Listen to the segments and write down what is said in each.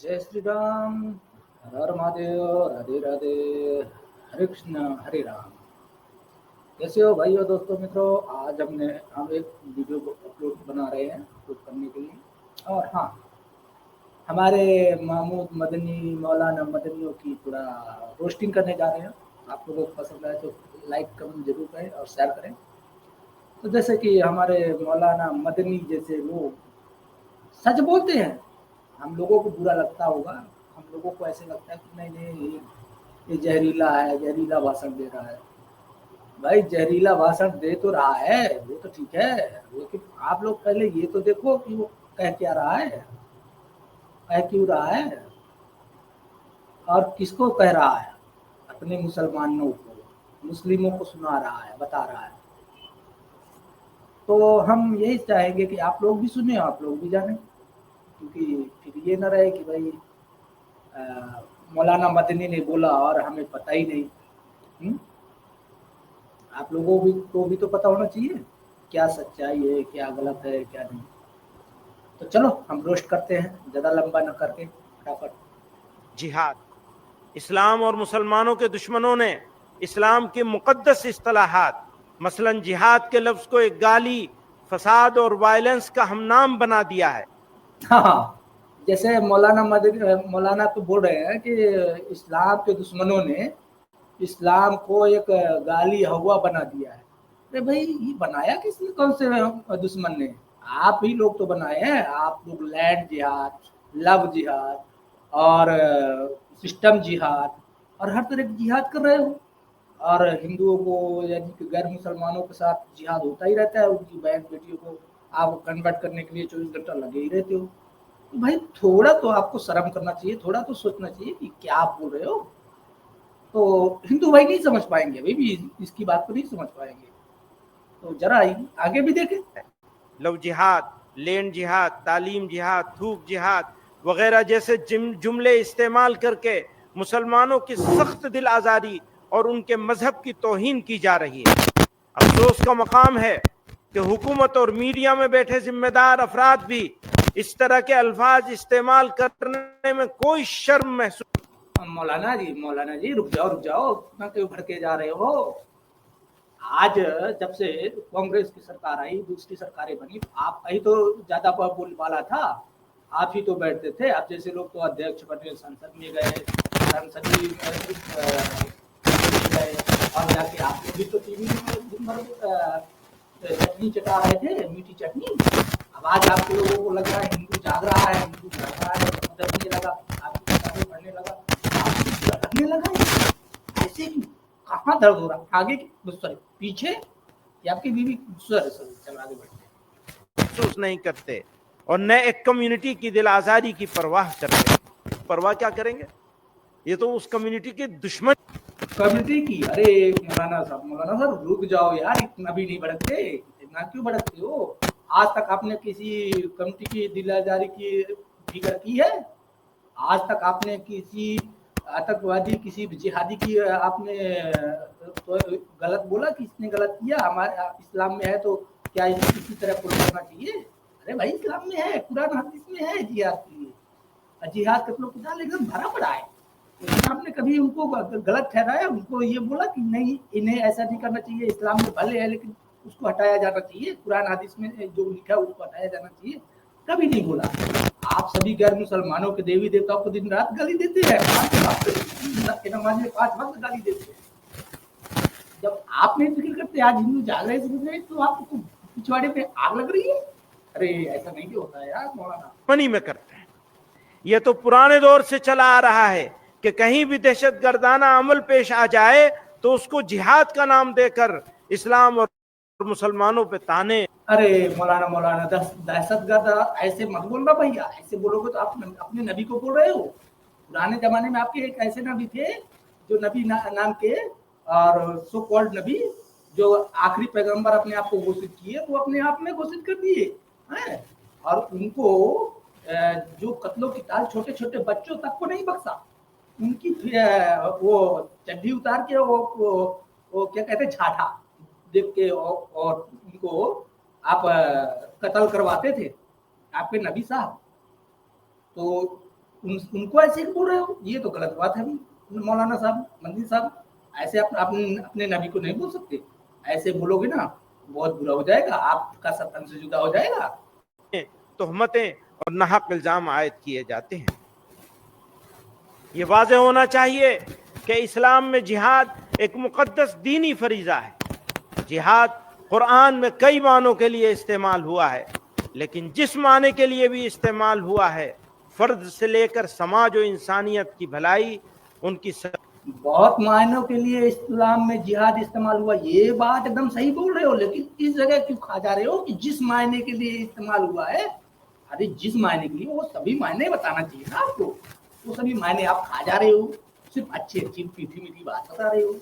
जय श्री राम, हर हर महादेव, राधे राधे, हरे कृष्ण हरे राम। कैसे हो भाई और दोस्तों मित्रों? आज हम एक वीडियो को अपलोड बना रहे हैं अपलोड करने के लिए। और हाँ, हमारे महमूद मदनी मौलाना मदनियों की थोड़ा रोस्टिंग करने जा रहे हैं। आप लोगों को पसंद आए तो लाइक कमेंट जरूर करें और शेयर करें। तो जैसे कि हमारे मौलाना मदनी जैसे लोग सच बोलते हैं, हम लोगों को बुरा लगता होगा। हम लोगों को ऐसे लगता है कि नहीं नहीं, ये जहरीला है, जहरीला भाषण दे रहा है। भाई जहरीला भाषण दे तो रहा है, वो तो ठीक है, लेकिन आप लोग पहले ये तो देखो कि वो कह क्या रहा है, कह क्यों रहा है और किसको कह रहा है। अपने मुसलमानों को, मुस्लिमों को सुना रहा है, बता रहा है। तो हम यही चाहेंगे कि आप लोग भी सुने, आप लोग भी जाने, क्योंकि फिर ये ना रहे कि भाई मौलाना मदनी ने बोला और हमें पता ही नहीं। हुँ? आप लोगों को भी तो पता होना चाहिए क्या सच्चाई है, क्या गलत है, क्या नहीं। तो चलो हम रोस्ट करते हैं, ज़्यादा लंबा न करके फटाफट। जिहाद, इस्लाम और मुसलमानों के दुश्मनों ने इस्लाम के मुकद्दस इस्तिलाहात मसलन जिहाद के लफ्ज को एक गाली, फसाद और वायलेंस का हमनाम बना दिया है। हाँ हाँ, जैसे मौलाना तो बोल रहे हैं कि इस्लाम के दुश्मनों ने इस्लाम को एक गाली हवा बना दिया है। अरे भाई, ये बनाया किसने? कौन से दुश्मन ने? आप ही लोग तो बनाए हैं। आप लोग लैंड जिहाद, लव जिहाद और सिस्टम जिहाद और हर तरह की जिहाद कर रहे हो। और हिंदुओं को यानी कि गैर मुसलमानों के साथ जिहाद होता ही रहता है। उनकी बहन बेटियों को आप कन्वर्ट करने के लिए 24 घंटा लगे ही रहते हो। तो भाई थोड़ा तो आपको शर्म करना चाहिए, थोड़ा तो सोचना चाहिए कि क्या आप बोल रहे हो। तो हिंदू भाई नहीं समझ पाएंगे, भाई भी इसकी बात को नहीं समझ पाएंगे। तो जरा आगे भी देखें। लव जिहाद, लैंड जिहाद, तालीम जिहाद, थूक जिहाद वगैरह जैसे जुमले इस्तेमाल करके मुसलमानों की सख्त दिल आज़ारी और उनके मजहब की तौहीन की जा रही है। अफसोस का मकाम है कि हुकूमत और मीडिया में बैठे जिम्मेदार अफराद भी इस तरह के अल्फाज इस्तेमाल करने में कोई शर्म महसूस। मौलाना जी रुक जाओ, इतना क्यों भड़के जा रहे हो? आज जब से कांग्रेस की सरकार आई, दूसरी सरकारें बनी, आप ही तो ज्यादा बोल वाला था। आप ही तो बैठते थे। आप जैसे लोग तो अध्यक्ष बने, संसद में गए, संसदीय गए और जाके आप भी तो टीवी में दिन भर चटनी चटा रहे थे, मीठी चटनी। अब आज आप लोगों को लग रहा है हिंदू जाग रहा है, हिंदू जाग रहा है, दबने लगा, आपकी किताबें पढ़ने लगा, आपको लगने लगा ऐसे क्यों? कहाँ दर्द हो रहा? आगे की सॉरी पीछे, या आपकी बीवी? सॉरी चल आगे बढ़ते। महसूस नहीं करते और न एक कम्युनिटी की दिल आज़ारी की परवाह करते। परवाह क्या करेंगे? ये तो उस कम्युनिटी के दुश्मन। कम्युनिटी की? अरे मौलाना साहब रुक जाओ यार, इतना भी नहीं भड़कते, इतना क्यों भड़कते हो? आज तक आपने किसी कम्युनिटी की दिल आज़ारी की फिक्र की है? आज तक आपने किसी आतंकवादी, किसी जिहादी की आपने तो गलत बोला कि इसने गलत किया? हमारे इस्लाम में है तो क्या इसी तरह फॉलो करना चाहिए? अरे भाई इस्लाम में है, कुरान हदीस में है जिहाद के लिए। जिहाद का लोग किताब एकदम भरा पड़ा है। लेकिन आपने कभी उनको गलत ठहराया? उनको ये बोला कि नहीं इन्हें ऐसा नहीं करना चाहिए, इस्लाम में भले है लेकिन उसको हटाया जाना चाहिए, कुरान हदीस में जो लिखा है उसको हटाया जाना चाहिए? कभी नहीं बोला। आप सभी गैर मुसलमानों के देवी देवताओं को दिन रात गाली देते हैं, नमाज में 5 वक्त गाली देते हैं। जब आप नहीं फिक्र करते, आज हिंदू जाग रहे तो आपको पिछवाड़े पे आग लग रही है। अरे ऐसा नहीं होता है यार मौलाना। मनी में करते हैं। यह तो पुराने दौर से चला आ रहा है कि कहीं भी दहशतगर्दाना अमल पेश आ जाए तो उसको जिहाद का नाम देकर इस्लाम और मुसलमानों पे ताने। अरे मौलाना दहशतगर्द ऐसे मत बोलना भैया, ऐसे बोलोगे तो आप अपने नबी को बोल रहे हो। पुराने जमाने में आपके एक ऐसे नबी थे जो नबी नाम के और सो कॉल्ड नबी, जो आखिरी पैगंबर अपने आप को घोषित किए, वो अपने आप में घोषित कर दिए हैं। और उनको जो कत्लो की ताल छोटे छोटे बच्चों तक को नहीं बख्शा। उनकी वो चड्डी उतार के वो क्या कहते हैं, झाठा देख के और उनको आप कत्ल करवाते थे, आपके नबी साहब। तो उनको ऐसे बोल रहे हो, ये तो गलत बात है मौलाना साहब, मंदिर साहब। ऐसे अपने नबी को नहीं बोल सकते। ऐसे बोलोगे ना बहुत बुरा हो जाएगा, आपका सत्संग से जुदा हो जाएगा। तोहमतें और नाहक इल्जाम आयद किए जाते हैं। ये वाज़ेह होना चाहिए कि इस्लाम में जिहाद एक मुक़द्दस दीनी फरीज़ा है। जिहाद कुरान में कई मानों के लिए इस्तेमाल हुआ है, लेकिन जिस माने के लिए भी इस्तेमाल हुआ है, फर्द से लेकर समाज और इंसानियत की भलाई, उनकी बहुत मायनों के लिए इस्लाम में जिहाद इस्तेमाल हुआ, ये बात एकदम सही बोल रहे हो, लेकिन इस जगह क्यों खा जा रहे हो कि जिस मायने के लिए इस्तेमाल हुआ है। अरे जिस मायने के लिए, वो सभी मायने बताना चाहिए ना आपको, वो सभी मायने आप खा जा रहे हो, सिर्फ अच्छी अच्छी मीठी मीठी बात बता रहे हो।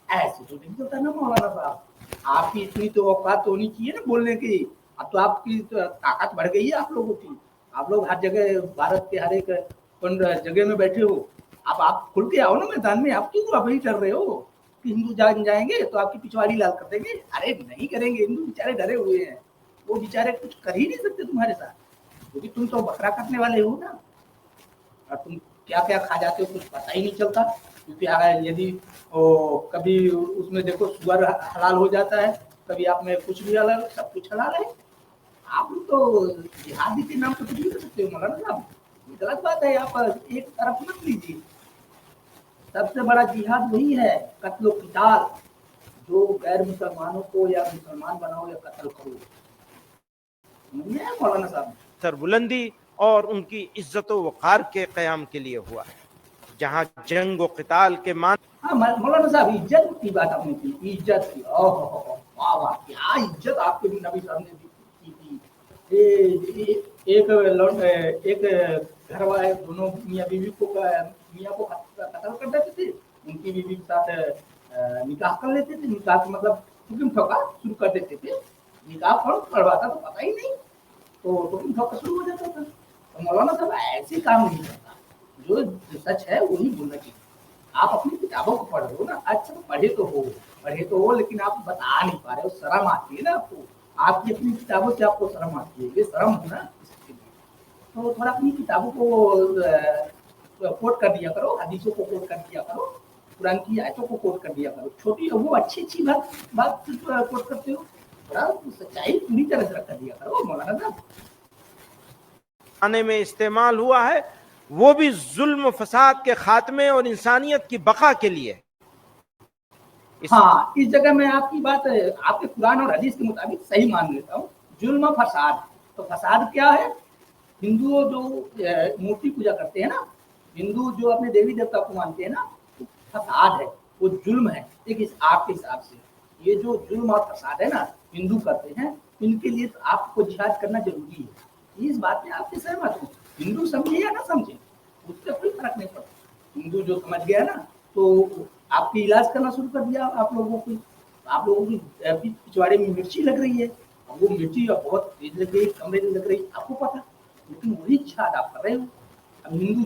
ऐसे तो नहीं चलता ना मौलाना साहब, आपकी इतनी तो औकात होनी चाहिए ना बोलने की। अब तो आपकी तो ताकत बढ़ गई है आप लोगों की, आप लोग हर जगह भारत के हर एक जगह में बैठे हो। अब आप खुल के आओ ना मैदान में, आप क्यों अभी डर रहे हो कि हिंदू जाएंगे तो आपकी पिछवाड़ी लाल कर देंगे। अरे नहीं करेंगे, हिंदू बेचारे डरे हुए हैं, वो बेचारे कुछ कर ही नहीं सकते तुम्हारे साथ, क्योंकि तुम तो बकरा काटने वाले हो ना, और तुम क्या क्या खा जाते हो कुछ पता ही नहीं चलता। क्योंकि अगर यदि कभी उसमें देखो सुअर हलाल हो जाता है, कभी आप में कुछ भी हलाल, सब कुछ हलाल है। आप लोग तो जिहादी के नाम पे कुछ भी कर सकते हो मौलाना साहब, ये गलत बात है। आप एक तरफ मत लीजिए, सबसे बड़ा जिहाद वही है, कत्ल क़िताल, जो गैर मुसलमानों को या मुसलमान बनाओ या कत्ल करो, समझिए मौलाना साहब। सरबुलंदी और उनकी इज्जत व वक़ार के क़याम के लिए हुआ है, जहाँ जंग व क़िताल के मान। हाँ मौलाना साहब, इज्जत की बात आपने की, इज्जत की, ओह वाह वाह, क्या इज्जत आपके भी नबी साहब ने की थी। एक घर वाले दोनों मियाँ बीवी को कत्ल कर देते थे, उनकी बीवी के साथ निकाह कर लेते थे, निकाह का मतलब हुक्म ठोका शुरू कर देते थे, निकाह कौन करवाता तो पता ही नहीं, तो हुक्म ठोका शुरू हो जाता था। तो मौलाना साहब ऐसे काम नहीं करता, जो सच है वही बोलना चाहिए। आप अपनी किताबों को पढ़ रहे हो ना, अच्छा पढ़े तो हो, लेकिन आप बता नहीं पा रहे हो, शर्म आती है ना आपको, आपकी अपनी किताबों से आपको शर्म आती है, ये शर्म हो ना इसके लिए। तो थोड़ा अपनी किताबों को कोट कर दिया करो, हदीसों को कोट कर दिया करो, कुरान की आयतों को कोट कर दिया करो, छोटी वो अच्छी अच्छी बात कोट करते हो, थोड़ा सच्चाई पूरी तरह से कर दिया करो मौलाना साहब। आने में इस्तेमाल हुआ है, वो भी जुल्म फसाद के खात्मे और इंसानियत की बका के लिए। हाँ, इस जगह मैं आपकी बात आपके कुरान और हदीस के मुताबिक सही मान लेता हूँ। जुल्म फसाद, तो फसाद क्या है? हिंदू जो मूर्ति पूजा करते हैं ना, हिंदू जो अपने देवी देवता को मानते हैं ना, तो फसाद है, वो जुल्म है। एक आपके हिसाब से ये जो जुल्म और फसाद है ना हिंदू करते हैं, इनके लिए तो आपको जिहाद करना जरूरी है। इस बात में आपसे सहमत हूँ, हिंदू समझे या ना समझे उससे कोई फर्क नहीं पड़ता। हिंदू जो समझ गया ना, तो आपकी इलाज करना शुरू कर दिया आप लोगों की, आप लोगों की पिछवाड़े में मिर्ची लग रही है, वो मिर्ची बहुत तेज लग रही, कम लग रही, आपको पता, लेकिन वही जिहाद आप कर रहे हो। अब हिंदू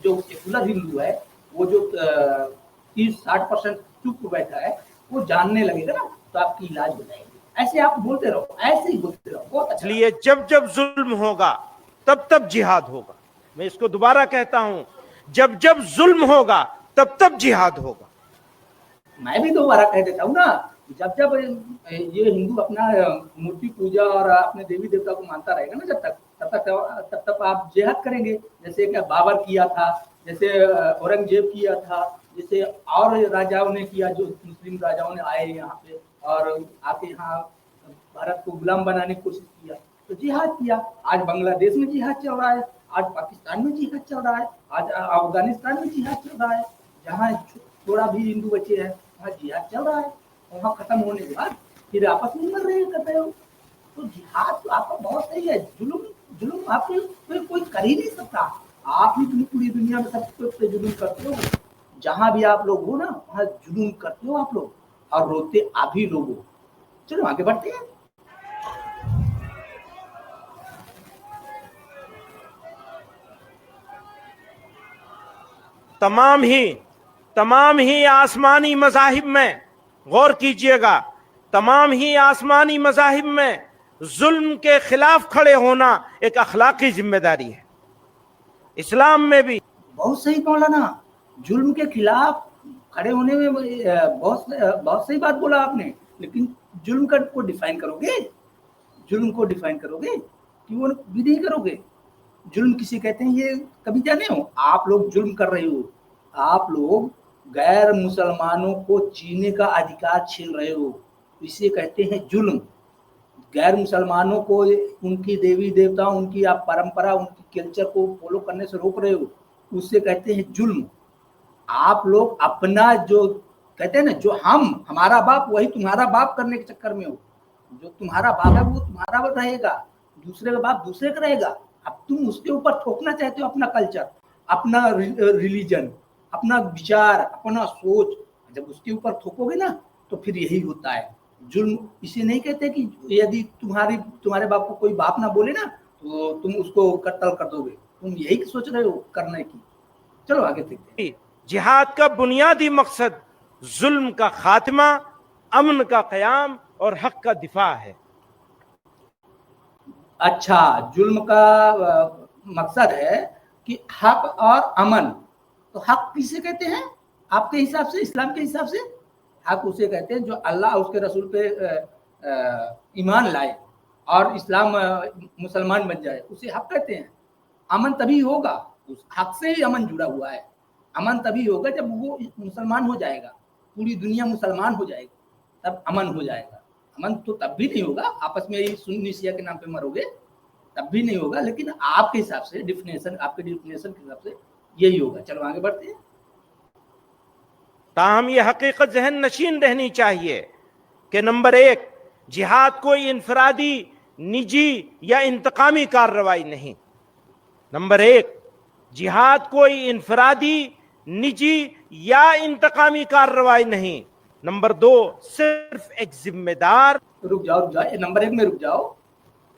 जो सेकुलर हिंदू है, वो जो 30-60% चुप बैठा है, वो जानने लगेगा ना, तो आपकी इलाज हो जाएगी। ऐसे आप बोलते रहो, ऐसे ही बोलते रहो, बहुत अच्छा। इसलिए जब जब जुल्म होगा तब तब जिहाद होगा। मैं इसको दोबारा कहता हूं, जब जब जुल्म होगा तब तब जिहाद होगा। मैं भी दोबारा कह देता हूँ ना, जब जब ये हिंदू अपना मूर्ति पूजा और अपने देवी देवता को मानता रहेगा ना, तब तक आप जिहाद करेंगे। जैसे क्या बाबर किया था, जैसे औरंगजेब किया था, जैसे और राजाओं ने किया, जो मुस्लिम राजाओं ने आए यहाँ पे और आके यहाँ भारत को गुलाम बनाने की कोशिश किया, तो जिहाद किया। आज बांग्लादेश में जिहाद चल रहा है, आज पाकिस्तान में जिहाद चल रहा है, आज अफगानिस्तान में जिहाद चल रहा है, जहाँ थोड़ा भी हिंदू बचे हैं वहाँ जिहाद चल रहा है। वहाँ खत्म होने के बाद फिर आपस में मर रहे करते हो, तो जिहाद तो आपका बहुत सही है। जुल्म आप कोई कर ही नहीं सकता, आप ही पूरी दुनिया में सबसे जुल्म करते हो। जहाँ भी आप लोग हो ना, वहाँ जुल्म करते हो आप लोग, और रोते आप ही लोग हो। चलो आगे बढ़ते हैं। तमाम ही आसमानी मज़ाहिब में, गौर कीजिएगा, तमाम ही आसमानी मज़ाहिब में जुल्म के खिलाफ खड़े होना एक अखलाकी जिम्मेदारी है। इस्लाम में भी। बहुत सही मौलाना, जुल्म के खिलाफ खड़े होने में बहुत सही बात बोला आपने, लेकिन जुल्म को डिफाइन करोगे? जुल्म को डिफाइन करोगे कि वो भी नहीं करोगे? जुल्म किसे कहते हैं ये कभी जाने हो? आप लोग जुल्म कर रहे हो, आप लोग गैर मुसलमानों को जीने का अधिकार छीन रहे हो, इसे कहते हैं जुल्म। गैर मुसलमानों को उनकी देवी देवता, उनकी आप परंपरा, उनकी कल्चर को फॉलो करने से रोक रहे हो, उससे कहते हैं जुल्म। आप लोग अपना जो कहते हैं ना, जो हमारा बाप वही तुम्हारा बाप करने के चक्कर में हो। जो तुम्हारा बाप है वो तुम्हारा रहेगा, दूसरे का बाप दूसरे का रहेगा। अब तुम उसके ऊपर थोपना चाहते हो अपना कल्चर, अपना रिलीजन, अपना विचार, अपना सोच। जब उसके ऊपर थोपोगे ना तो फिर यही होता है जुल्म। इसे नहीं कहते कि यदि तुम्हारे बाप को कोई बाप ना बोले ना तो तुम उसको कत्ल कर दोगे। तुम यही सोच रहे हो करने की। चलो आगे देखते हैं। जिहाद का बुनियादी मकसद जुल्म का खात्मा, अमन का क़याम और हक का दिफा है। अच्छा, जुल्म का मकसद है कि हक और अमन। तो हक किसे कहते हैं आपके हिसाब से, इस्लाम के हिसाब से? हक उसे कहते हैं जो अल्लाह उसके रसूल पे ईमान लाए और इस्लाम मुसलमान बन जाए, उसे हक कहते हैं। अमन तभी होगा, उस हक से ही अमन जुड़ा हुआ है। अमन तभी होगा जब वो मुसलमान हो जाएगा, पूरी दुनिया मुसलमान हो जाएगी, तब अमन हो जाएगा। अमन तो तब भी नहीं होगा, आपस में ही सुन्नी शिया के नाम पे मरोगे, तब भी नहीं होगा। लेकिन आपके हिसाब से डिफिनेशन, आपके डिफिनेशन के हिसाब से यही होगा। चलो आगे बढ़ते हैं। ताहम ये हकीकत जहन नशीन रहनी चाहिए कि नंबर 1, जिहाद कोई इनफरादी, निजी या इंतकामी कार्रवाई नहीं। नंबर 1, जिहाद कोई इनफरादी, निजी या इंतकामी कार्रवाई नहीं। नंबर 2, सिर्फ एक जिम्मेदार। रुक जाओ, नंबर 1 में रुक जाओ।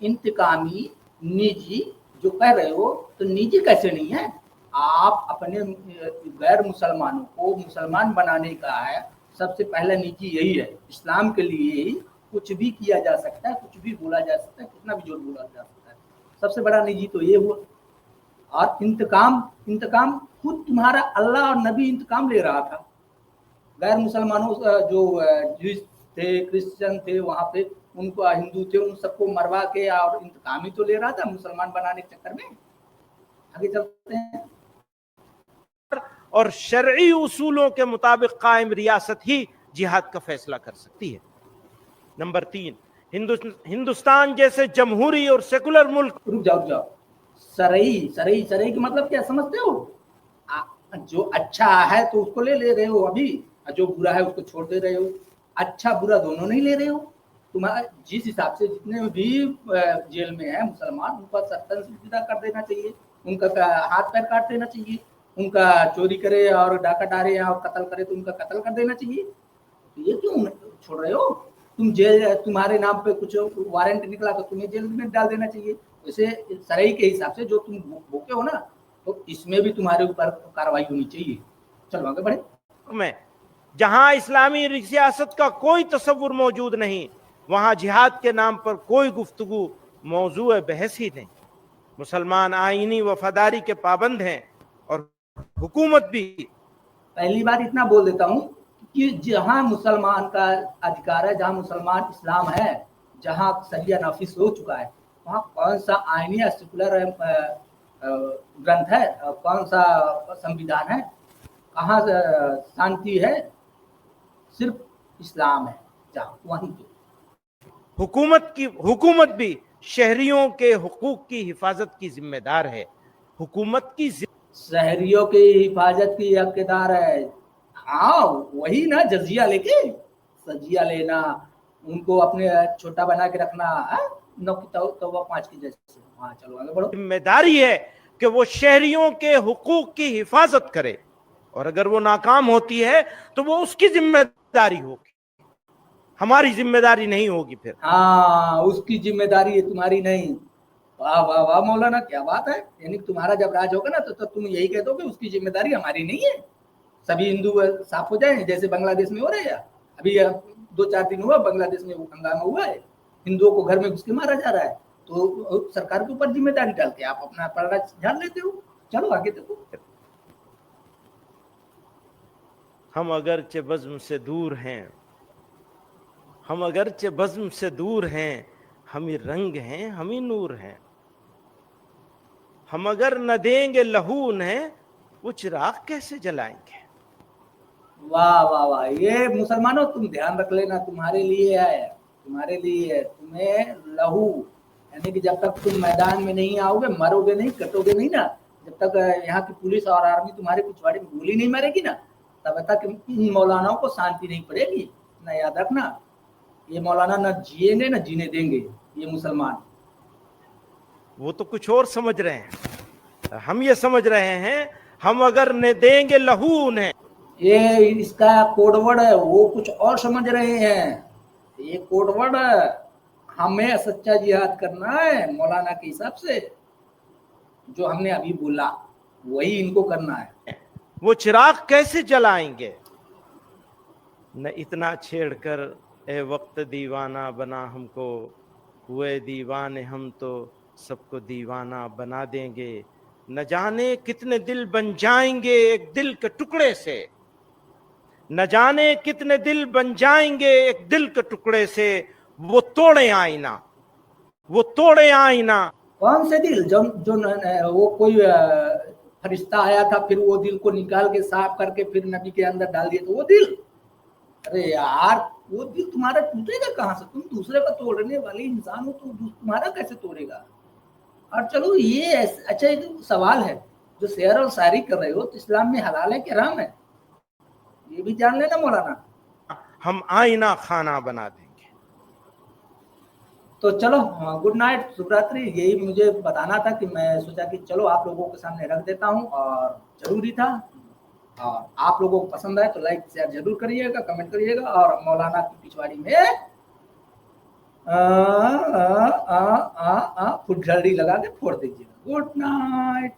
इंतकामी, निजी जो कह रहे हो, तो निजी कैसे नहीं है? आप अपने गैर मुसलमानों को मुसलमान बनाने का है, सबसे पहला निजी यही है। इस्लाम के लिए कुछ भी किया जा सकता है, कुछ भी बोला जा सकता है, कितना भी जोर बोला जा सकता है। सबसे बड़ा निजी तो ये हुआ। और इंतकाम खुद तुम्हारा अल्लाह और नबी इंतकाम ले रहा था। गैर मुसलमानों जो ज्यूस थे, क्रिश्चियन थे, वहां पे उनको, हिंदू थे, उन सबको मरवा के और इंतकाम ही तो ले रहा था मुसलमान बनाने के चक्कर में। आगे चलते हैं। और शरई उसूलों के मुताबिक कायम रियासत ही जिहाद का फैसला कर सकती है। नंबर 3, हिंदुस्तान जैसे जमहूरी और सेकुलर मुल्क। रुक जाओ। सरई का मतलब क्या समझते हो? जो अच्छा है तो उसको ले रहे हो अभी, जो बुरा है उसको छोड़ दे रहे हो। अच्छा बुरा दोनों नहीं ले रहे हो। तुम्हारा जिस हिसाब से जितने भी जेल में है मुसलमान, उनका सत्तन सीधा कर देना चाहिए, उनका हाथ पैर काट देना चाहिए, उनका चोरी करे और डाका डारे और कत्ल करे तो उनका कत्ल कर देना चाहिए। तो ये क्यों छोड़ रहे हो? तुम जेल, तुम्हारे नाम पे कुछ वारंट निकला तो तुम्हें जेल में डाल देना चाहिए। वैसे सराई के हिसाब से जो तुम भूखे हो ना, तो इसमें भी तुम्हारे ऊपर कार्रवाई होनी चाहिए। चलो आगे बढ़े। में जहां इस्लामी रियासत का कोई तस्वुर मौजूद नहीं, वहां जिहाद के नाम पर कोई गुफ्तगू मौजूए बहस ही नहीं। मुसलमान आईनी वफादारी के पाबंद हैं और हुकूमत भी। पहली बार इतना बोल देता हूँ कि जहां मुसलमान का अधिकार है, जहां मुसलमान इस्लाम है, जहां सरिया नाफिज हो चुका है, वहां कौन सा आईनी या सेकुलर ग्रंथ है, कौन सा संविधान है, कहाँ शांति है? सिर्फ इस्लाम है जहाँ, वहीं पे। हुकूमत भी शहरियों के हुकूक की हिफाजत की जिम्मेदार है। हुकूमत की शहरियों की हिफाजत की हकदार है। हाँ वही ना, जजिया लेके, सजिया लेना, उनको अपने छोटा बना के रखना, 9 की तौबा 5 की जैसे। हाँ चलो आगे बढ़ो। जिम्मेदारी है कि वो शहरियों के हुकूक की हिफाजत करे, और अगर वो नाकाम होती है तो वो उसकी जिम्मेदारी होगी, हमारी जिम्मेदारी नहीं होगी फिर। हाँ उसकी जिम्मेदारी है, तुम्हारी नहीं। वाह वाह वाह मौलाना, क्या बात है। यानी तुम्हारा जब राज होगा ना तो तुम यही कह दो कि उसकी जिम्मेदारी हमारी नहीं है। सभी हिंदू साफ हो जाए, जैसे बांग्लादेश में हो रहे हैं अभी। 2-4 दिन हुआ बांग्लादेश में हंगामा हुआ है, हिंदुओं को घर में घुस के मारा जा रहा है। तो सरकार के ऊपर जिम्मेदारी डाल के आप अपना अपराध जान लेते हो। चलो आगे देखो। हम अगरचे बज़्म से दूर हैं, हम अगरचे बज़्म से दूर हैं, हम ही रंग हैं, हम ही नूर हैं। हम अगर न देंगे लहू उन्हें, वो चिराग कैसे जलाएंगे। वाह वाह वाह, ये मुसलमानों तुम ध्यान रख लेना, तुम्हारे लिए है, तुम्हारे लिए है। तुम्हें लहू यानी कि जब तक तुम मैदान में नहीं आओगे, मरोगे नहीं, कटोगे नहीं ना, जब तक यहाँ की पुलिस और आर्मी तुम्हारे पिछवाड़े में गोली नहीं मारेगी ना, तब तक इन मौलानाओं को शांति नहीं पड़ेगी। ना याद रखना, ये मौलाना न जिएंगे न जीने देंगे ये मुसलमान। वो तो कुछ और समझ रहे हैं, हम ये समझ रहे हैं हम अगर न देंगे लहू उन्हें। ये इसका कोडवर्ड है, वो कुछ और समझ रहे हैं। ये कोडवर्ड है, हमें सच्चा जिहाद करना है मौलाना के हिसाब से, जो हमने अभी बोला वही इनको करना है। वो चिराग कैसे जलाएंगे। न इतना छेड़कर ए वक्त दीवाना बना हमको, हुए दीवाने हम तो सबको दीवाना बना देंगे। न जाने कितने दिल बन जाएंगे एक दिल के टुकड़े से, न जाने कितने दिल बन जाएंगे एक दिल के टुकड़े से। वो तोड़े आईना, वो तोड़े आईना। कौन से दिल? जो वो कोई फरिश्ता आया था, फिर वो दिल को निकाल के साफ करके फिर नबी के अंदर डाल दिया, तो वो दिल? अरे यार, वो दिल तुम्हारा टूटेगा कहाँ से? तुम दूसरे का तोड़ने वाले इंसान हो, तो तुम्हारा कैसे तोड़ेगा? और चलो ये अच्छा, एक सवाल है, जो शेर और शायरी कर रहे हो तो इस्लाम में हलाल है कि हराम है? ये भी जान लेना मौलाना। हम आईना खाना बना देंगे। तो चलो, गुड नाइट, शुभ रात्रि। यही मुझे बताना था कि मैं सोचा कि चलो आप लोगों के सामने रख देता हूँ, और जरूरी था। और आप लोगों को पसंद आए तो लाइक शेयर जरूर करिएगा, कमेंट करिएगा, और मौलाना की पिछवाड़ी में फुटझड़ी लगा के फोड़ दीजिएगा। Good night.